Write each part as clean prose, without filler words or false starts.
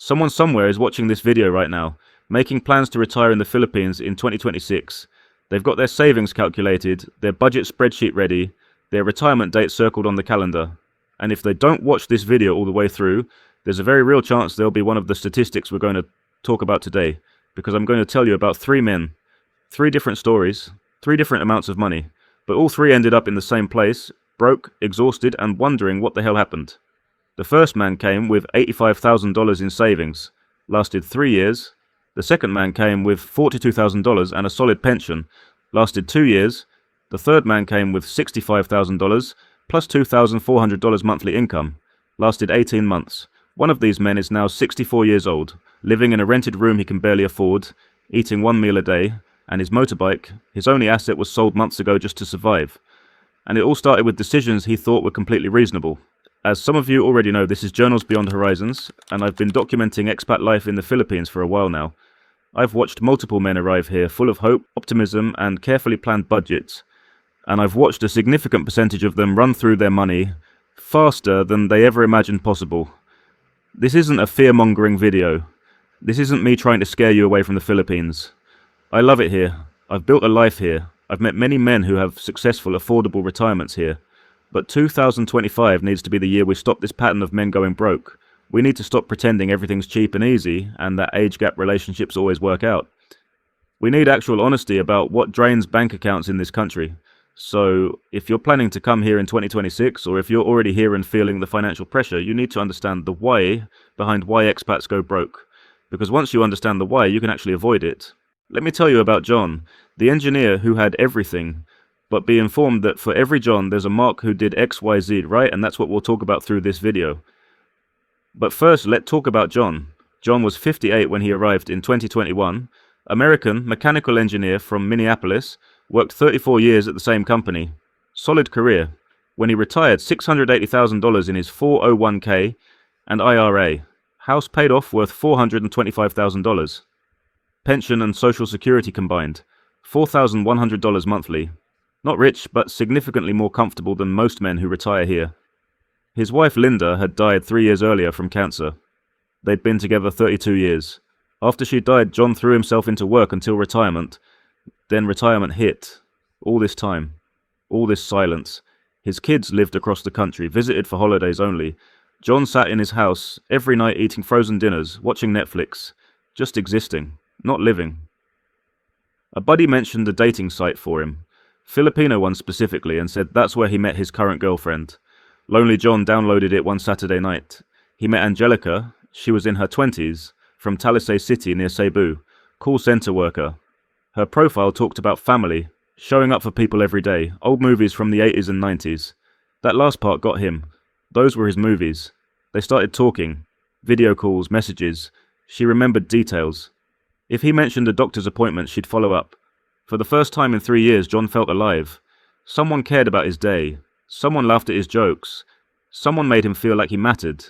Someone somewhere is watching this video right now, making plans to retire in the Philippines in 2026. They've got their savings calculated, their budget spreadsheet ready, their retirement date circled on the calendar. And if they don't watch this video all the way through, there's a very real chance they'll be one of the statistics we're going to talk about today, because I'm going to tell you about 3 men, 3 different stories, 3 different amounts of money, but all 3 ended up in the same place, broke, exhausted, and wondering what the hell happened. The first man came with $85,000 in savings, lasted 3 years. The second man came with $42,000 and a solid pension, lasted 2 years. The third man came with $65,000 plus $2,400 monthly income, lasted 18 months. One of these men is now 64 years old, living in a rented room he can barely afford, eating 1 meal a day, and his motorbike, his only asset, was sold months ago just to survive. And it all started with decisions he thought were completely reasonable. As some of you already know, this is Journals Beyond Horizons, and I've been documenting expat life in the Philippines for a while now. I've watched multiple men arrive here full of hope, optimism, and carefully planned budgets, and I've watched a significant percentage of them run through their money faster than they ever imagined possible. This isn't a fear-mongering video. This isn't me trying to scare you away from the Philippines. I love it here. I've built a life here. I've met many men who have successful, affordable retirements here. But 2025 needs to be the year we stop this pattern of men going broke. We need to stop pretending everything's cheap and easy and that age gap relationships always work out. We need actual honesty about what drains bank accounts in this country. So if you're planning to come here in 2026, or if you're already here and feeling the financial pressure, you need to understand the why behind why expats go broke. Because once you understand the why, you can actually avoid it. Let me tell you about John, the engineer who had everything, but be informed that for every John, there's a Mark who did XYZ, right? And that's what we'll talk about through this video. But first, let's talk about John. John was 58 when he arrived in 2021, American mechanical engineer from Minneapolis, worked 34 years at the same company. Solid career. When he retired, $680,000 in his 401k and IRA. House paid off worth $425,000. Pension and Social Security combined, $4,100 monthly. Not rich, but significantly more comfortable than most men who retire here. His wife Linda had died 3 years earlier from cancer. They'd been together 32 years. After she died, John threw himself into work until retirement. Then retirement hit. All this time. All this silence. His kids lived across the country, visited for holidays only. John sat in his house every night eating frozen dinners, watching Netflix. Just existing. Not living. A buddy mentioned a dating site for him. Filipino one specifically, and said that's where he met his current girlfriend. Lonely John downloaded it one Saturday night. He met Angelica. She was in her 20s, from Talisay City near Cebu. Call center worker. Her profile talked about family, showing up for people every day, old movies from the 80s and 90s. That last part got him. Those were his movies. They started talking. Video calls, messages. She remembered details. If he mentioned a doctor's appointment, she'd follow up. For the first time in 3 years, John felt alive. Someone cared about his day. Someone laughed at his jokes. Someone made him feel like he mattered.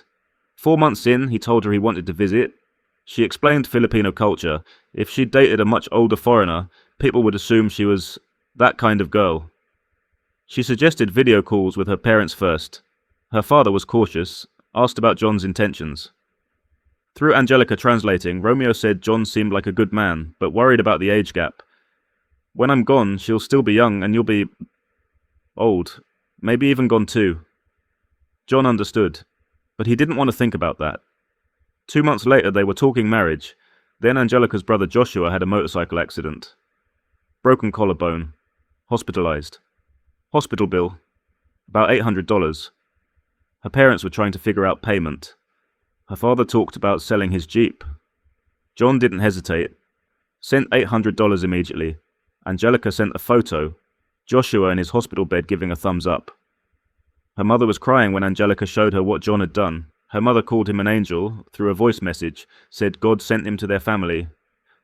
4 months in, he told her he wanted to visit. She explained Filipino culture. If she'd dated a much older foreigner, people would assume she was that kind of girl. She suggested video calls with her parents first. Her father was cautious, asked about John's intentions. Through Angelica translating, Romeo said John seemed like a good man, but worried about the age gap. When I'm gone, she'll still be young and you'll be old, maybe even gone too. John understood, but he didn't want to think about that. 2 months later, they were talking marriage. Then Angelica's brother Joshua had a motorcycle accident. Broken collarbone. Hospitalized. Hospital bill. About $800. Her parents were trying to figure out payment. Her father talked about selling his Jeep. John didn't hesitate. Sent $800 immediately. Angelica sent a photo. Joshua in his hospital bed giving a thumbs up. Her mother was crying when Angelica showed her what John had done. Her mother called him an angel through a voice message, said God sent him to their family.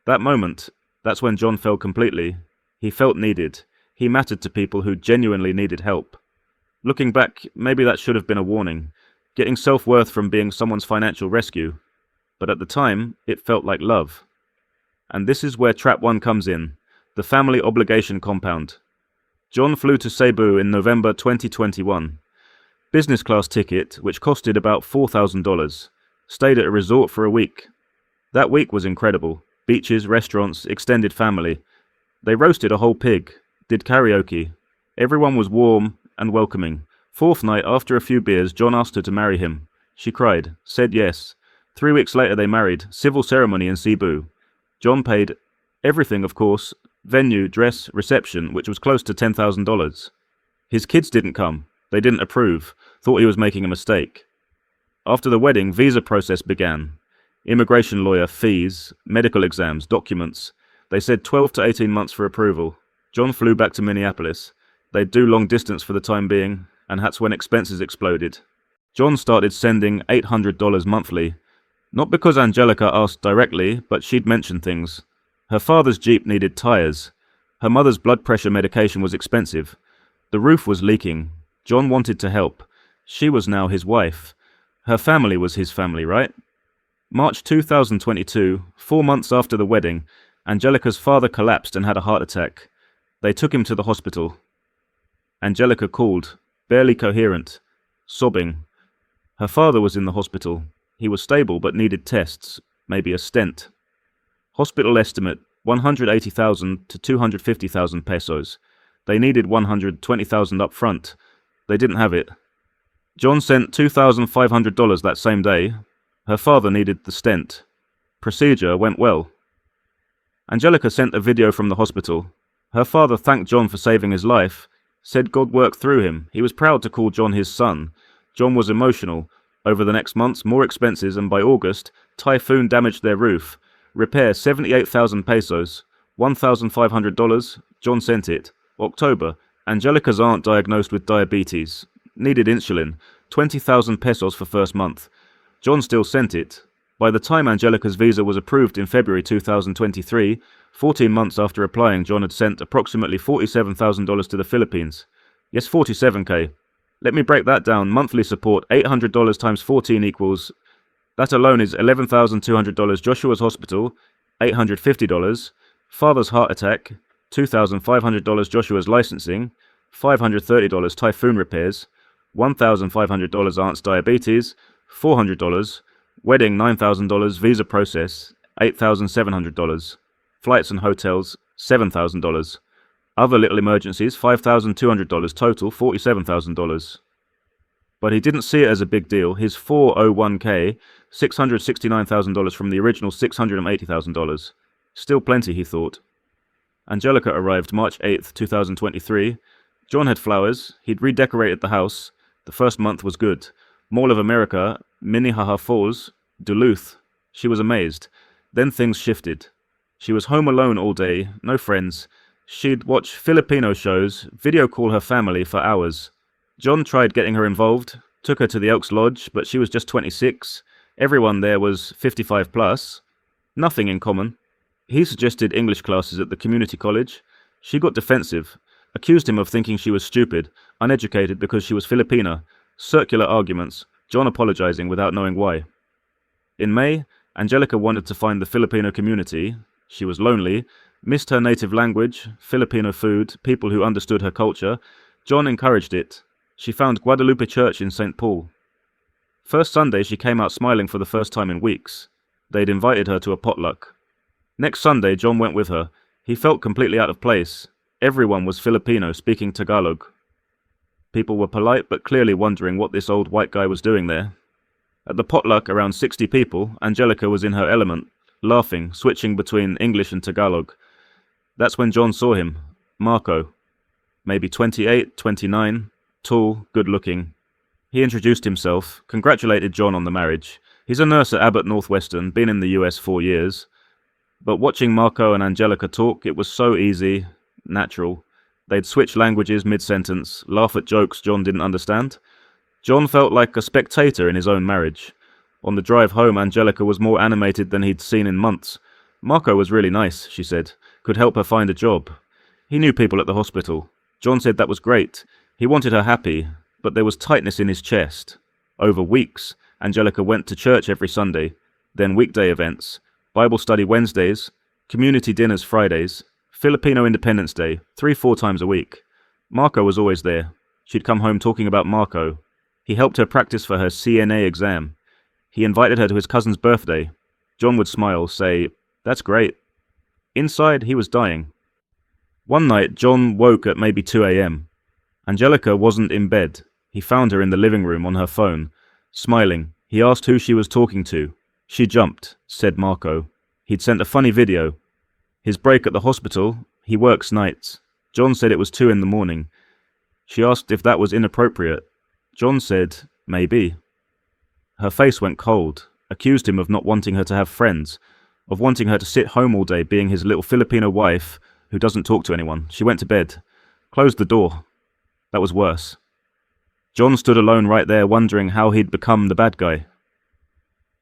That moment, that's when John fell completely. He felt needed. He mattered to people who genuinely needed help. Looking back, maybe that should have been a warning, getting self-worth from being someone's financial rescue. But at the time, it felt like love. And this is where Trap 1 comes in, the family obligation compound. John flew to Cebu in November 2021. Business class ticket, which costed about $4,000. Stayed at a resort for a week. That week was incredible. Beaches, restaurants, extended family. They roasted a whole pig, did karaoke. Everyone was warm and welcoming. Fourth night, after a few beers, John asked her to marry him. She cried, said yes. 3 weeks later they married, civil ceremony in Cebu. John paid everything, of course, venue, dress, reception, which was close to $10,000. His kids didn't come. They didn't approve, thought he was making a mistake. After the wedding, visa process began. Immigration lawyer, fees, medical exams, documents. They said 12 to 18 months for approval. John flew back to Minneapolis. They'd do long distance for the time being, and that's when expenses exploded. John started sending $800 monthly. Not because Angelica asked directly, but she'd mention things. Her father's Jeep needed tires. Her mother's blood pressure medication was expensive. The roof was leaking. John wanted to help. She was now his wife. Her family was his family, right? March 2022, 4 months after the wedding, Angelica's father collapsed and had a heart attack. They took him to the hospital. Angelica called, barely coherent, sobbing. Her father was in the hospital. He was stable but needed tests, maybe a stent. Hospital estimate, 180,000 to 250,000 pesos. They needed 120,000 up front. They didn't have it. John sent $2,500 that same day. Her father needed the stent. Procedure went well. Angelica sent a video from the hospital. Her father thanked John for saving his life, said God worked through him. He was proud to call John his son. John was emotional. Over the next months, more expenses, and by August, typhoon damaged their roof. Repair 78,000 pesos. $1,500. John sent it. October. Angelica's aunt diagnosed with diabetes. Needed insulin. 20,000 pesos for first month. John still sent it. By the time Angelica's visa was approved in February 2023, 14 months after applying, John had sent approximately $47,000 to the Philippines. Yes, 47K. Let me break that down. Monthly support, $800 times 14 equals... That alone is $11,200. Joshua's hospital, $850. Father's heart attack, $2,500. Joshua's licensing, $530. Typhoon repairs, $1,500. Aunt's diabetes, $400. Wedding, $9,000. Visa process, $8,700. Flights and hotels, $7,000. Other little emergencies, $5,200. Total, $47,000. But he didn't see it as a big deal. His 401k, $669,000 from the original $680,000. Still plenty, he thought. Angelica arrived March 8th, 2023. John had flowers. He'd redecorated the house. The first month was good. Mall of America, Minnehaha Falls, Duluth. She was amazed. Then things shifted. She was home alone all day, no friends. She'd watch Filipino shows, video call her family for hours. John tried getting her involved, took her to the Elks Lodge, but she was just 26. Everyone there was 55 plus. Nothing in common. He suggested English classes at the community college. She got defensive, accused him of thinking she was stupid, uneducated because she was Filipina. Circular arguments, John apologizing without knowing why. In May, Angelica wanted to find the Filipino community. She was lonely, missed her native language, Filipino food, people who understood her culture. John encouraged it. She found Guadalupe Church in St. Paul. First Sunday, she came out smiling for the first time in weeks. They'd invited her to a potluck. Next Sunday, John went with her. He felt completely out of place. Everyone was Filipino, speaking Tagalog. People were polite, but clearly wondering what this old white guy was doing there. At the potluck, around 60 people, Angelica was in her element, laughing, switching between English and Tagalog. That's when John saw him. Marco. Maybe 28, 29, tall, good-looking. He introduced himself, congratulated John on the marriage. He's a nurse at Abbott Northwestern, been in the US 4 years. But watching Marco and Angelica talk, it was so easy, natural. They'd switch languages mid-sentence, laugh at jokes John didn't understand. John felt like a spectator in his own marriage. On the drive home, Angelica was more animated than he'd seen in months. Marco was really nice, she said. Could help her find a job. He knew people at the hospital. John said that was great. He wanted her happy, but there was tightness in his chest. Over weeks, Angelica went to church every Sunday, then weekday events, Bible study Wednesdays, community dinners Fridays, Filipino Independence Day, 3-4 times a week. Marco was always there. She'd come home talking about Marco. He helped her practice for her CNA exam. He invited her to his cousin's birthday. John would smile, say, "That's great." Inside, he was dying. One night, John woke at maybe 2 a.m. Angelica wasn't in bed. He found her in the living room on her phone, smiling. He asked who she was talking to. "She jumped," said Marco. He'd sent a funny video. His break at the hospital, he works nights. John said it was 2 in the morning. She asked if that was inappropriate. John said, maybe. Her face went cold, accused him of not wanting her to have friends, of wanting her to sit home all day being his little Filipino wife who doesn't talk to anyone. She went to bed, closed the door. That was worse. John stood alone right there wondering how he'd become the bad guy.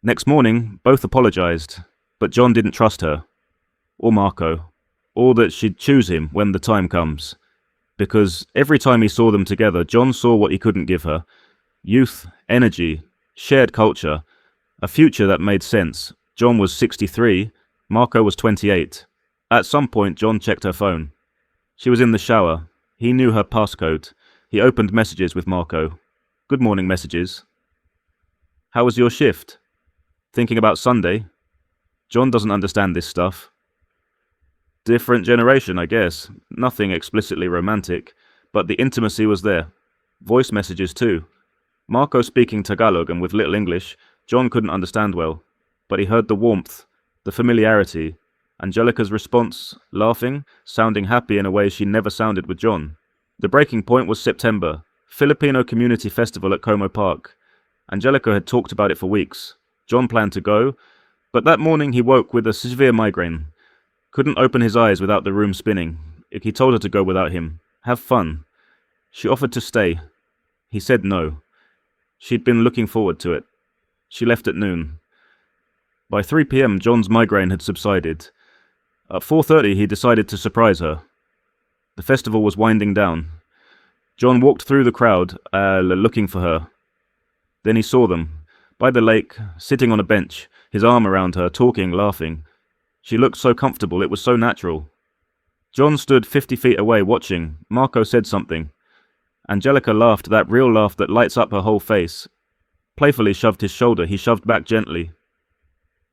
Next morning, both apologized, but John didn't trust her, or Marco, or that she'd choose him when the time comes. Because every time he saw them together, John saw what he couldn't give her. Youth, energy, shared culture, a future that made sense. John was 63, Marco was 28. At some point, John checked her phone. She was in the shower. He knew her passcode. He opened messages with Marco. "Good morning messages." "How was your shift? Thinking about Sunday?" John doesn't understand this stuff. Different generation, I guess. Nothing explicitly romantic, but the intimacy was there. Voice messages too. Marco speaking Tagalog and with little English, John couldn't understand well, but he heard the warmth, the familiarity. Angelica's response, laughing, sounding happy in a way she never sounded with John. The breaking point was September, Filipino Community Festival at Como Park. Angelica had talked about it for weeks. John planned to go, but that morning he woke with a severe migraine. Couldn't open his eyes without the room spinning. He told her to go without him. Have fun. She offered to stay. He said no. She'd been looking forward to it. She left at noon. By 3 p.m, John's migraine had subsided. At 4:30, he decided to surprise her. The festival was winding down. John walked through the crowd, looking for her. Then he saw them, by the lake, sitting on a bench, his arm around her, talking, laughing. She looked so comfortable, it was so natural. John stood 50 feet away watching. Marco said something. Angelica laughed, that real laugh that lights up her whole face. Playfully shoved his shoulder, he shoved back gently.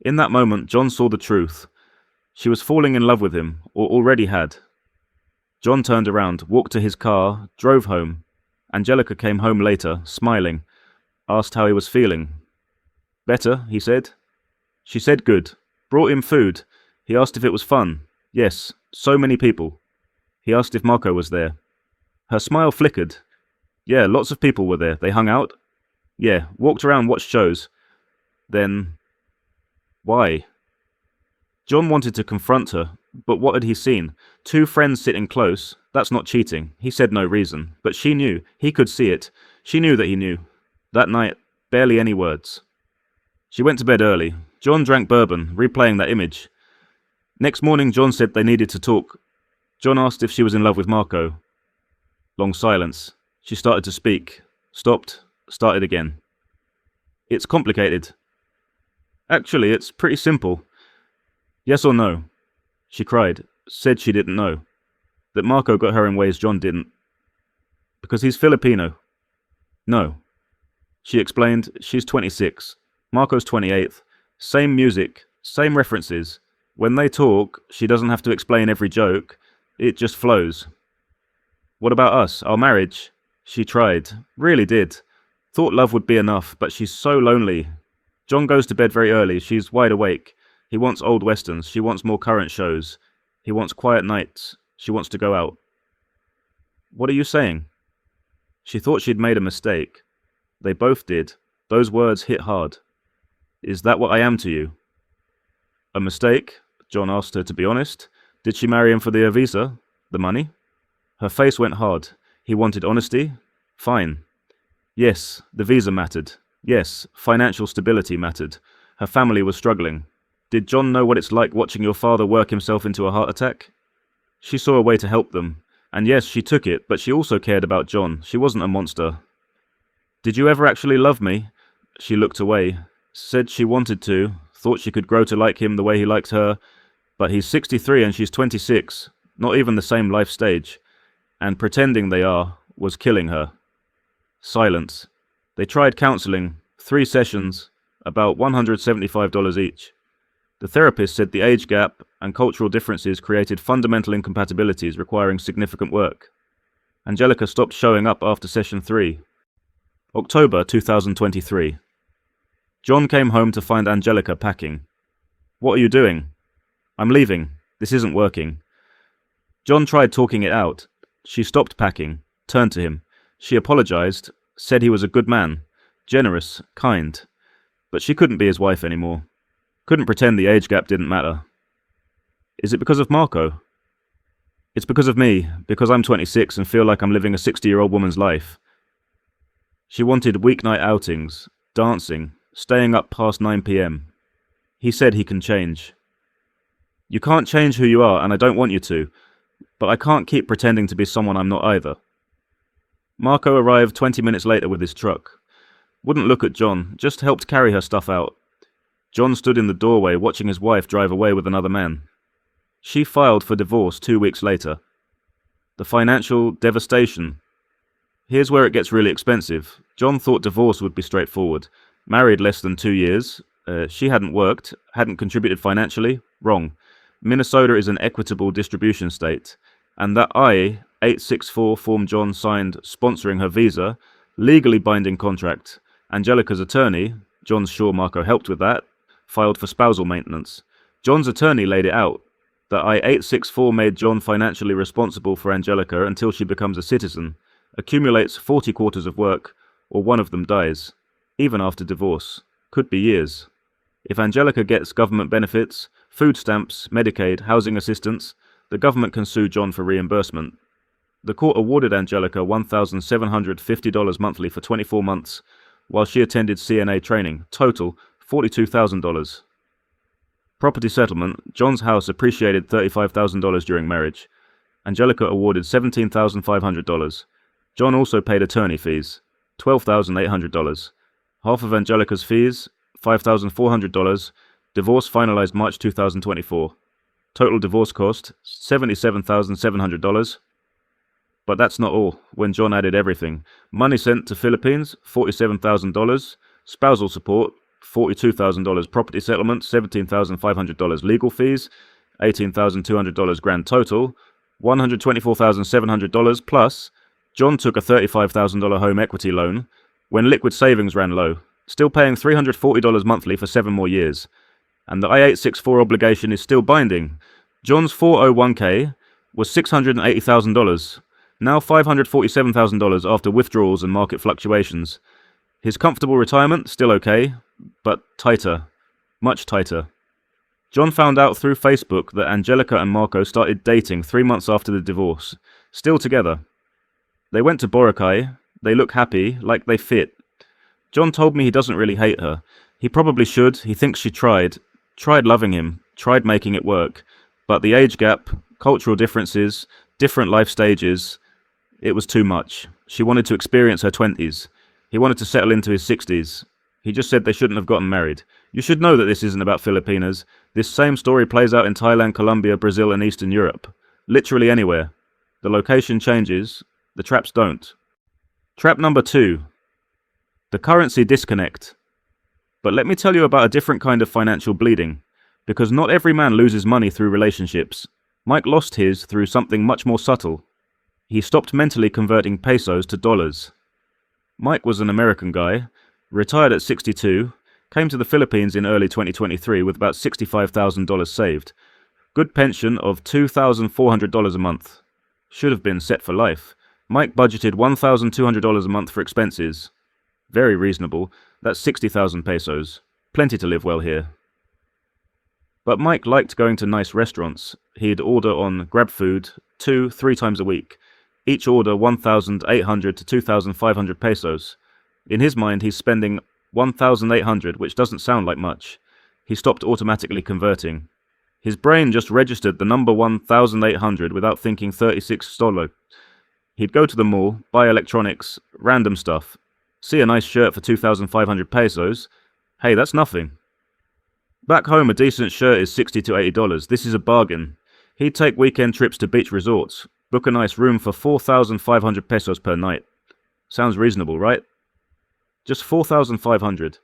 In that moment, John saw the truth. She was falling in love with him, or already had. John turned around, walked to his car, drove home. Angelica came home later, smiling, asked how he was feeling. "Better," he said. She said good. Brought him food. He asked if it was fun. Yes, so many people. He asked if Marco was there. Her smile flickered. Yeah, lots of people were there. They hung out. Yeah, walked around, watched shows. Then, why? John wanted to confront her, but what had he seen? 2 friends sitting close. That's not cheating. He said no reason, but she knew. He could see it. She knew that he knew. That night, barely any words. She went to bed early. John drank bourbon, replaying that image. Next morning, John said they needed to talk. John asked if she was in love with Marco. Long silence. She started to speak. Stopped. Started again. "It's complicated." "Actually, it's pretty simple. Yes or no?" She cried. Said she didn't know. That Marco got her in ways John didn't. "Because he's Filipino." "No." She explained she's 26. Marco's 28. Same music, same references. When they talk, she doesn't have to explain every joke. It just flows. "What about us, our marriage?" She tried, really did. Thought love would be enough, but she's so lonely. John goes to bed very early, she's wide awake. He wants old westerns, she wants more current shows. He wants quiet nights, she wants to go out. "What are you saying?" She thought she'd made a mistake. They both did. Those words hit hard. "Is that what I am to you?" "A mistake?" John asked her to be honest. Did she marry him for the visa? The money? Her face went hard. He wanted honesty? Fine. Yes, the visa mattered. Yes, financial stability mattered. Her family was struggling. Did John know what it's like watching your father work himself into a heart attack? She saw a way to help them. And yes, she took it, but she also cared about John. She wasn't a monster. "Did you ever actually love me?" She looked away. Said she wanted to, thought she could grow to like him the way he liked her, but he's 63 and she's 26, not even the same life stage, and pretending they are was killing her. Silence. They tried counseling, 3 sessions, about $175 each. The therapist said the age gap and cultural differences created fundamental incompatibilities requiring significant work. Angelica stopped showing up after session 3. October 2023. John came home to find Angelica packing. "What are you doing?" "I'm leaving. This isn't working." John tried talking it out. She stopped packing, turned to him. She apologized, said he was a good man, generous, kind. But she couldn't be his wife anymore. Couldn't pretend the age gap didn't matter. Is it because of Marco? It's because of me, because I'm 26 and feel like I'm living a 60-year-old woman's life. She wanted weeknight outings, dancing, staying up past 9 p.m. He said he can change. You can't change who you are, and I don't want you to, but I can't keep pretending to be someone I'm not either. Marco arrived 20 minutes later with his truck. Wouldn't look at John, just helped carry her stuff out. John stood in the doorway watching his wife drive away with another man. She filed for divorce 2 weeks later. The financial devastation. Here's where it gets really expensive. John thought divorce would be straightforward. Married less than 2 years. She hadn't worked, hadn't contributed financially. Wrong. Minnesota is an equitable distribution state, and that I-864 form John signed sponsoring her visa, legally binding contract. Angelica's attorney, John's sure Marco helped with that, filed for spousal maintenance. John's attorney laid it out. The I-864 made John financially responsible for Angelica until she becomes a citizen, accumulates 40 quarters of work, or one of them dies, even after divorce. Could be years. If Angelica gets government benefits, food stamps, Medicaid, housing assistance, the government can sue John for reimbursement. The court awarded Angelica $1,750 monthly for 24 months, while she attended CNA training. Total, $42,000. Property settlement. John's house appreciated $35,000 during marriage. Angelica awarded $17,500. John also paid attorney fees, $12,800. Half of Angelica's fees, $5,400. Divorce finalized March 2024. Total divorce cost, $77,700. But that's not all. When John added everything, money sent to Philippines, $47,000. Spousal support, $42,000. Property settlement, $17,500. Legal fees, $18,200 grand total, $124,700 plus. John took a $35,000 home equity loan when liquid savings ran low, still paying $340 monthly for 7 more years. And the I-864 obligation is still binding. John's 401k was $680,000, now $547,000 after withdrawals and market fluctuations. His comfortable retirement, still okay, but tighter, much tighter. John found out through Facebook that Angelica and Marco started dating 3 months after the divorce, still together. They went to Boracay, they look happy, like they fit. John told me he doesn't really hate her. He probably should, he thinks she tried loving him, tried making it work, but the age gap, cultural differences, different life stages, it was too much. She wanted to experience her 20s. He wanted to settle into his 60s. He just said they shouldn't have gotten married. You should know that this isn't about Filipinos. This same story plays out in Thailand, Colombia, Brazil, and Eastern Europe. Literally anywhere. The location changes, the traps don't. Trap number 2. The currency disconnect. But let me tell you about a different kind of financial bleeding, because not every man loses money through relationships. Mike lost his through something much more subtle. He stopped mentally converting pesos to dollars. Mike was an American guy, retired at 62, came to the Philippines in early 2023 with about $65,000 saved. Good pension of $2,400 a month. Should have been set for life. Mike budgeted $1,200 a month for expenses. Very reasonable. That's 60,000 pesos. Plenty to live well here. But Mike liked going to nice restaurants. He'd order on GrabFood 2-3 times a week. Each order 1,800 to 2,500 pesos. In his mind, he's spending 1,800, which doesn't sound like much. He stopped automatically converting. His brain just registered the number 1,800 without thinking 36 stolo. He'd go to the mall, buy electronics, random stuff. See a nice shirt for 2,500 pesos. Hey, that's nothing. Back home, a decent shirt is $60 to $80. This is a bargain. He'd take weekend trips to beach resorts. Book a nice room for 4,500 pesos per night. Sounds reasonable, right? Just 4,500.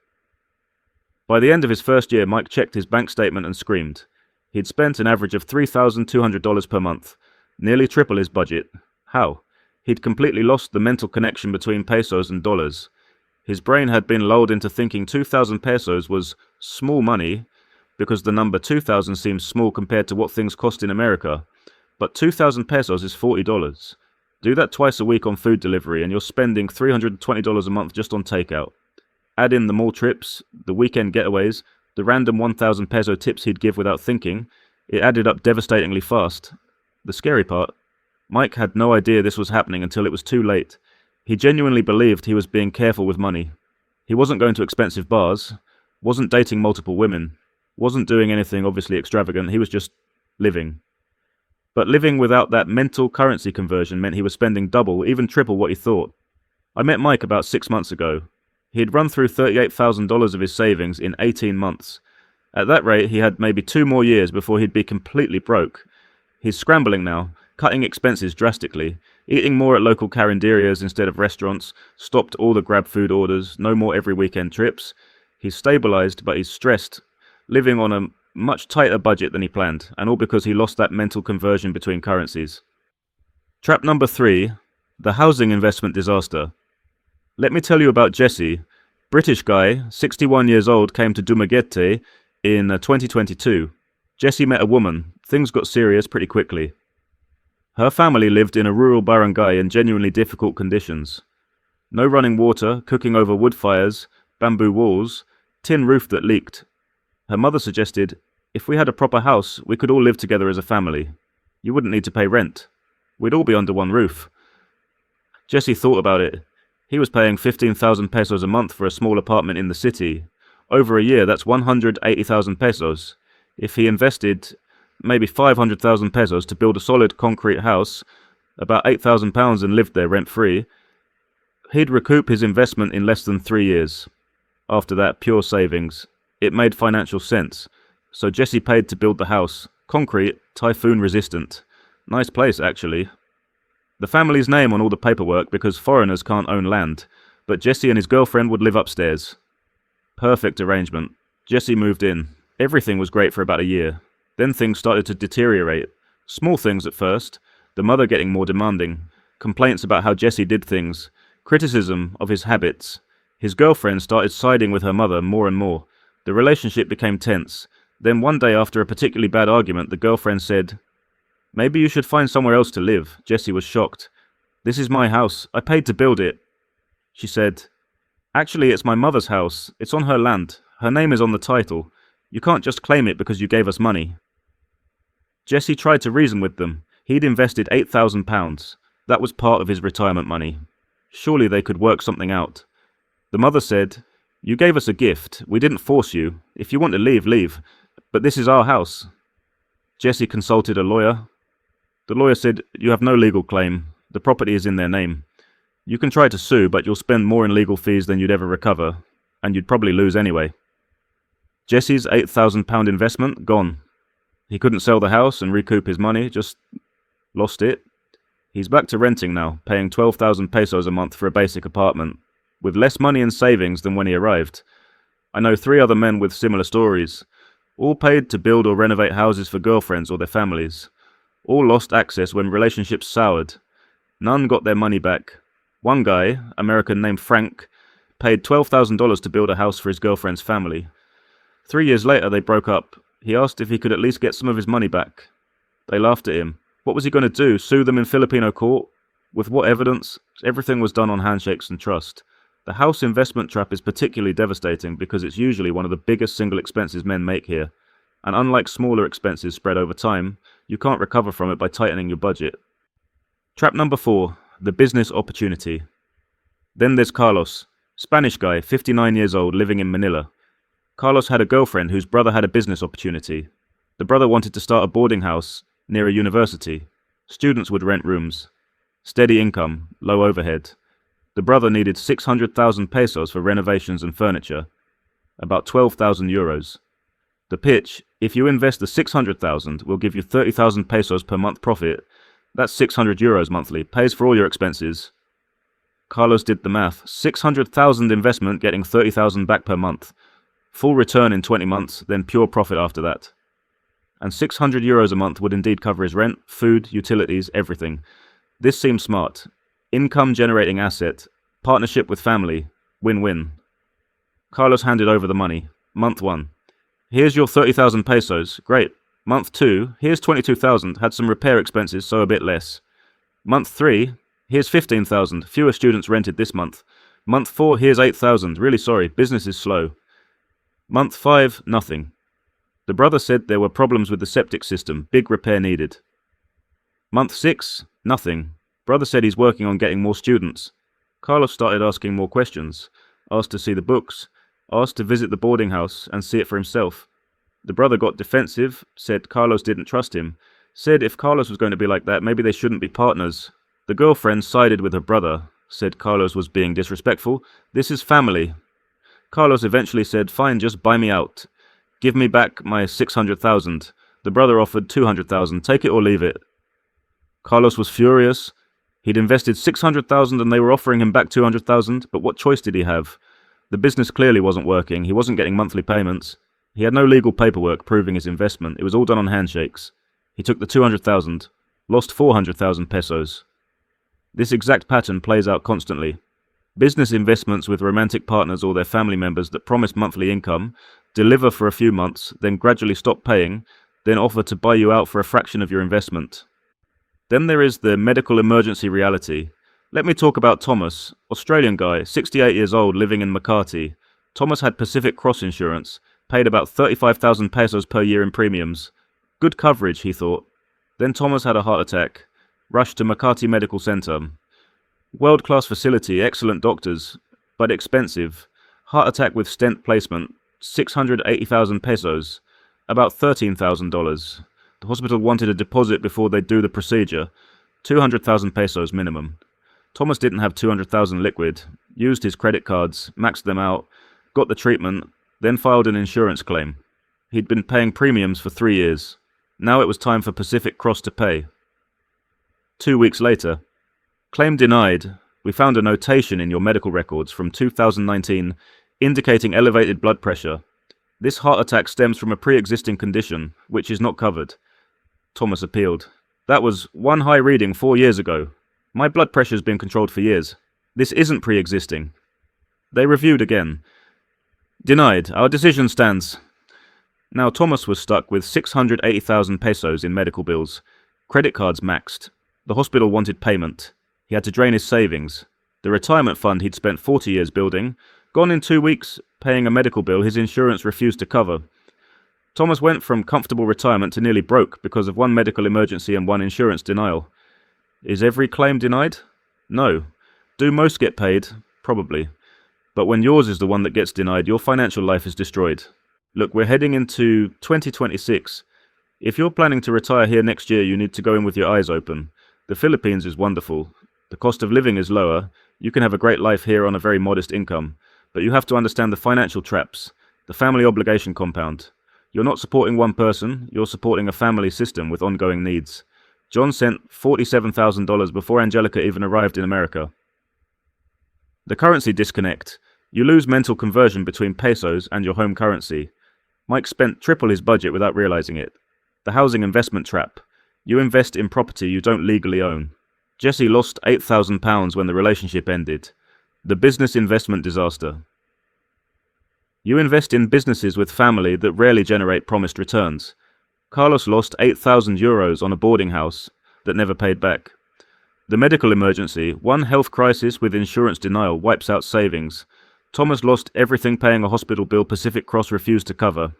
By the end of his first year, Mike checked his bank statement and screamed. He'd spent an average of $3,200 per month, nearly triple his budget. How? He'd completely lost the mental connection between pesos and dollars. His brain had been lulled into thinking 2,000 pesos was small money because the number 2,000 seems small compared to what things cost in America. But 2,000 pesos is $40. Do that twice a week on food delivery and you're spending $320 a month just on takeout. Add in the mall trips, the weekend getaways, the random 1,000 peso tips he'd give without thinking. It added up devastatingly fast. The scary part, Mike had no idea this was happening until it was too late. He genuinely believed he was being careful with money. He wasn't going to expensive bars, wasn't dating multiple women, wasn't doing anything obviously extravagant, he was just living. But living without that mental currency conversion meant he was spending double, even triple what he thought. I met Mike about 6 months ago. He had run through $38,000 of his savings in 18 months. At that rate, he had maybe 2 more years before he'd be completely broke. He's scrambling now, cutting expenses drastically, eating more at local carinderias instead of restaurants, stopped all the grab food orders, no more every weekend trips. He's stabilized, but he's stressed, living on a much tighter budget than he planned, and all because he lost that mental conversion between currencies. Trap number 3, the housing investment disaster. Let me tell you about Jesse. British guy, 61 years old, came to Dumaguete in 2022. Jesse met a woman. Things got serious pretty quickly. Her family lived in a rural barangay in genuinely difficult conditions. No running water, cooking over wood fires, bamboo walls, tin roof that leaked. Her mother suggested, if we had a proper house, we could all live together as a family. You wouldn't need to pay rent. We'd all be under one roof. Jesse thought about it. He was paying 15,000 pesos a month for a small apartment in the city. Over a year, that's 180,000 pesos. If he invested maybe 500,000 pesos to build a solid concrete house, about £8,000 and lived there rent-free, he'd recoup his investment in less than 3 years. After that, pure savings. It made financial sense. So Jesse paid to build the house. Concrete, typhoon-resistant. Nice place, actually. The family's name on all the paperwork because foreigners can't own land, but Jesse and his girlfriend would live upstairs. Perfect arrangement. Jesse moved in. Everything was great for about a year. Then things started to deteriorate. Small things at first. The mother getting more demanding. Complaints about how Jesse did things. Criticism of his habits. His girlfriend started siding with her mother more and more. The relationship became tense. Then one day after a particularly bad argument, the girlfriend said, "Maybe you should find somewhere else to live." Jesse was shocked. "This is my house. I paid to build it." She said, "Actually, it's my mother's house. It's on her land. Her name is on the title. You can't just claim it because you gave us money." Jesse tried to reason with them. He'd invested £8,000. That was part of his retirement money. Surely they could work something out. The mother said, "You gave us a gift. We didn't force you. If you want to leave, leave. But this is our house." Jesse consulted a lawyer. The lawyer said, "You have no legal claim. The property is in their name. You can try to sue, but you'll spend more in legal fees than you'd ever recover, and you'd probably lose anyway." Jesse's £8,000 investment gone. He couldn't sell the house and recoup his money, just lost it. He's back to renting now, paying 12,000 pesos a month for a basic apartment, with less money and savings than when he arrived. I know 3 other men with similar stories, all paid to build or renovate houses for girlfriends or their families. All lost access when relationships soured. None got their money back. One guy, American named Frank, paid $12,000 to build a house for his girlfriend's family. 3 years later, they broke up. He asked if he could at least get some of his money back. They laughed at him. What was he going to do? Sue them in Filipino court? With what evidence? Everything was done on handshakes and trust. The house investment trap is particularly devastating because it's usually one of the biggest single expenses men make here. And unlike smaller expenses spread over time, you can't recover from it by tightening your budget. Trap number 4, the business opportunity. Then there's Carlos, Spanish guy, 59 years old, living in Manila. Carlos had a girlfriend whose brother had a business opportunity. The brother wanted to start a boarding house near a university. Students would rent rooms. Steady income, low overhead. The brother needed 600,000 pesos for renovations and furniture, about 12,000 euros. The pitch, if you invest the 600,000, we'll give you 30,000 pesos per month profit. That's 600 euros monthly, pays for all your expenses. Carlos did the math. 600,000 investment getting 30,000 back per month. Full return in 20 months, then pure profit after that. And €600 a month would indeed cover his rent, food, utilities, everything. This seems smart. Income generating asset, partnership with family, win-win. Carlos handed over the money. Month 1. Here's your 30,000 pesos. Great. Month 2. Here's 22,000. Had some repair expenses, so a bit less. Month 3. Here's 15,000. Fewer students rented this month. Month 4. Here's 8,000. Really sorry. Business is slow. Month 5. Nothing. The brother said there were problems with the septic system. Big repair needed. Month 6. Nothing. Brother said he's working on getting more students. Carlos started asking more questions. Asked to see the books. Asked to visit the boarding house and see it for himself. The brother got defensive, said Carlos didn't trust him, said if Carlos was going to be like that, maybe they shouldn't be partners. The girlfriend sided with her brother, said Carlos was being disrespectful. This is family. Carlos eventually said, fine, just buy me out. Give me back my 600,000. The brother offered 200,000. Take it or leave it. Carlos was furious. He'd invested 600,000 and they were offering him back 200,000, but what choice did he have? The business clearly wasn't working. He wasn't getting monthly payments. He had no legal paperwork proving his investment. It was all done on handshakes. He took the 200,000, lost 400,000 pesos. This exact pattern plays out constantly. Business investments with romantic partners or their family members that promise monthly income, deliver for a few months, then gradually stop paying, then offer to buy you out for a fraction of your investment. Then there is the medical emergency reality. Let me talk about Thomas, Australian guy, 68 years old, living in Makati. Thomas had Pacific Cross insurance, paid about 35,000 pesos per year in premiums. Good coverage, he thought. Then Thomas had a heart attack. Rushed to Makati Medical Center. World-class facility, excellent doctors, but expensive. Heart attack with stent placement, 680,000 pesos, about $13,000. The hospital wanted a deposit before they'd do the procedure, 200,000 pesos minimum. Thomas didn't have 200,000 liquid, used his credit cards, maxed them out, got the treatment, then filed an insurance claim. He'd been paying premiums for 3 years. Now it was time for Pacific Cross to pay. 2 weeks later, claim denied. We found a notation in your medical records from 2019 indicating elevated blood pressure. This heart attack stems from a pre-existing condition, which is not covered. Thomas appealed. That was one high reading 4 years ago. My blood pressure's been controlled for years. This isn't pre-existing. They reviewed again. Denied. Our decision stands. Now Thomas was stuck with 680,000 pesos in medical bills. Credit cards maxed. The hospital wanted payment. He had to drain his savings. The retirement fund he'd spent 40 years building, gone in 2 weeks, paying a medical bill his insurance refused to cover. Thomas went from comfortable retirement to nearly broke because of one medical emergency and one insurance denial. Is every claim denied? No. Do most get paid? Probably. But when yours is the one that gets denied, your financial life is destroyed. Look, we're heading into 2026. If you're planning to retire here next year, you need to go in with your eyes open. The Philippines is wonderful. The cost of living is lower. You can have a great life here on a very modest income. But you have to understand the financial traps, the family obligation compound. You're not supporting one person, you're supporting a family system with ongoing needs. John sent $47,000 before Angelica even arrived in America. The currency disconnect. You lose mental conversion between pesos and your home currency. Mike spent triple his budget without realizing it. The housing investment trap. You invest in property you don't legally own. Jesse lost £8,000 when the relationship ended. The business investment disaster. You invest in businesses with family that rarely generate promised returns. Carlos lost €8,000 on a boarding house that never paid back. The medical emergency, one health crisis with insurance denial wipes out savings. Thomas lost everything paying a hospital bill Pacific Cross refused to cover.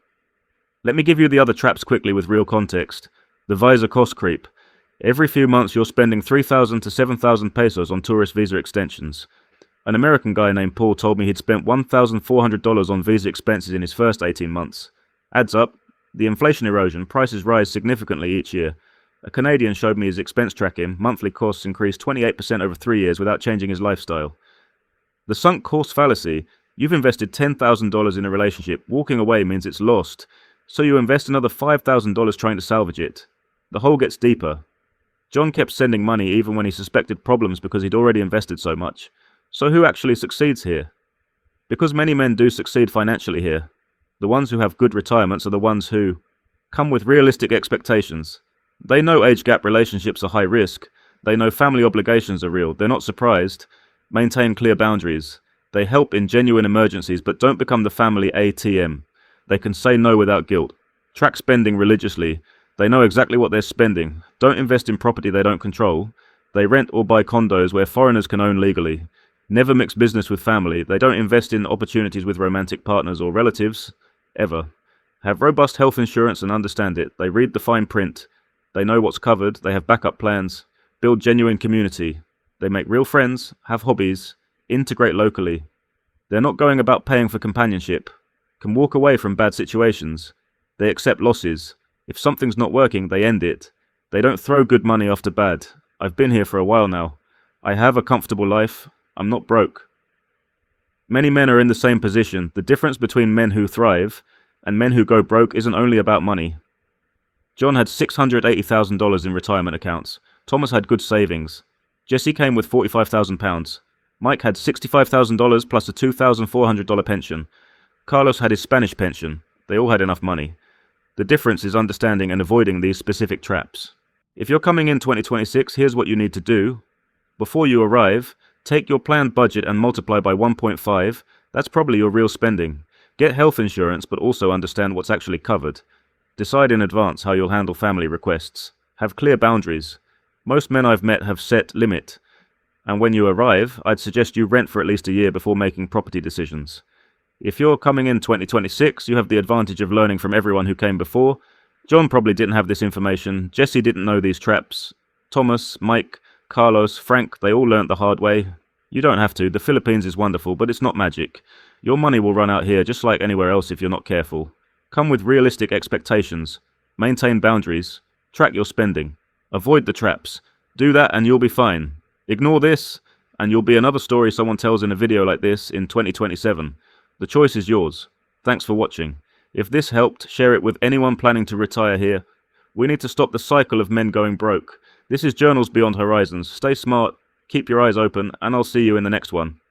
Let me give you the other traps quickly with real context. The visa cost creep. Every few months you're spending 3,000 to 7,000 pesos on tourist visa extensions. An American guy named Paul told me he'd spent $1,400 on visa expenses in his first 18 months. Adds up, the inflation erosion, prices rise significantly each year. A Canadian showed me his expense tracking, monthly costs increased 28% over 3 years without changing his lifestyle. The sunk cost fallacy. You've invested $10,000 in a relationship, walking away means it's lost, so you invest another $5,000 trying to salvage it. The hole gets deeper. John kept sending money even when he suspected problems because he'd already invested so much. So who actually succeeds here? Because many men do succeed financially here. The ones who have good retirements are the ones who come with realistic expectations. They know age gap relationships are high risk. They know family obligations are real. They're not surprised. Maintain clear boundaries. They help in genuine emergencies, but don't become the family ATM. They can say no without guilt. Track spending religiously. They know exactly what they're spending. Don't invest in property they don't control. They rent or buy condos where foreigners can own legally. Never mix business with family. They don't invest in opportunities with romantic partners or relatives. Ever. Have robust health insurance and understand it. They read the fine print. They know what's covered. They have backup plans. Build genuine community. They make real friends. Have hobbies. Integrate locally. They're not going about paying for companionship. Can walk away from bad situations. They accept losses. If something's not working, they end it. They don't throw good money after bad. I've been here for a while now. I have a comfortable life. I'm not broke. Many men are in the same position. The difference between men who thrive and men who go broke isn't only about money. John had $680,000 in retirement accounts. Thomas had good savings. Jesse came with £45,000. Mike had $65,000 plus a $2,400 pension. Carlos had his Spanish pension. They all had enough money. The difference is understanding and avoiding these specific traps. If you're coming in 2026, here's what you need to do. Before you arrive, take your planned budget and multiply by 1.5. That's probably your real spending. Get health insurance, but also understand what's actually covered. Decide in advance how you'll handle family requests. Have clear boundaries. Most men I've met have set limit. And when you arrive, I'd suggest you rent for at least a year before making property decisions. If you're coming in 2026, you have the advantage of learning from everyone who came before. John probably didn't have this information. Jesse didn't know these traps. Thomas, Mike, Carlos, Frank, they all learnt the hard way. You don't have to. The Philippines is wonderful, but it's not magic. Your money will run out here just like anywhere else if you're not careful. Come with realistic expectations. Maintain boundaries. Track your spending. Avoid the traps. Do that and you'll be fine. Ignore this and you'll be another story someone tells in a video like this in 2027. The choice is yours. Thanks for watching. If this helped, share it with anyone planning to retire here. We need to stop the cycle of men going broke. This is Journals Beyond Horizons. Stay smart, keep your eyes open, and I'll see you in the next one.